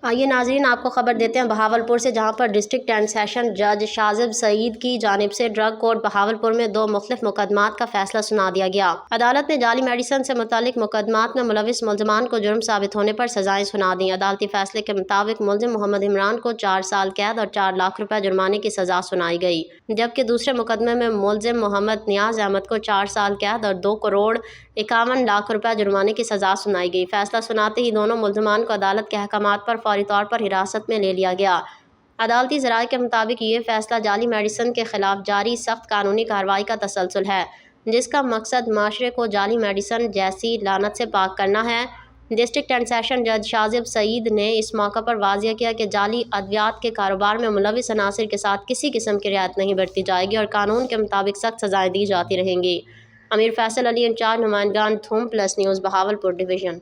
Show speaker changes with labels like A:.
A: आइए नाज़रीन, आपको खबर देते हैं बहावलपुर से, जहां पर डिस्ट्रिक्ट एंड सेशन जज शाजिब सईद की जानिब से ड्रग कोर्ट बहावलपुर में 2 मुख्तलिफ मुकदमात का फैसला सुना दिया गया। अदालत ने जाली मेडिसन से मुतालिक मुकदमात में मुलविस मुल्ज़मान को जुर्म साबित होने पर सजाएं सुना दी। अदालती फैसले के मुताबिक मुलजिम मोहम्मद इमरान को 4 साल कैद और 4 लाख रुपए जुर्माने की सजा सुनाई गई, जबकि दूसरे मुकदमे में मुलजिम मोहम्मद नियाज अहमद को 4 साल कैद और 2 करोड़ 51 लाख रुपए जुर्माने की सजा सुनाई गई। फैसला सुनाते ही दोनों मुल्ज़मान को अदालत के अहकामात पर फौरी तौर पर हिरासत में ले लिया गया। अदालती ज़राए के मुताबिक ये फैसला जाली मेडिसन के खिलाफ जारी सख्त कानूनी कार्रवाई का तसलसल है, जिसका मकसद माशरे को जाली मेडिसन जैसी लानत से पाक करना है। डिस्ट्रिक्ट एंड सेशन जज शाजिब सईद ने इस मौका पर वाज़िया किया कि जाली अद्वियात के कारोबार में मुलविस अनासिर के साथ किसी किस्म की रियायत नहीं बरती जाएगी और कानून के मुताबिक सख्त सजाएं दी जाती रहेंगी। अमीर फैसल अली इंचार्ज नुमाइंदगान थूम प्लस न्यूज़ बहावलपुर डिवीज़न।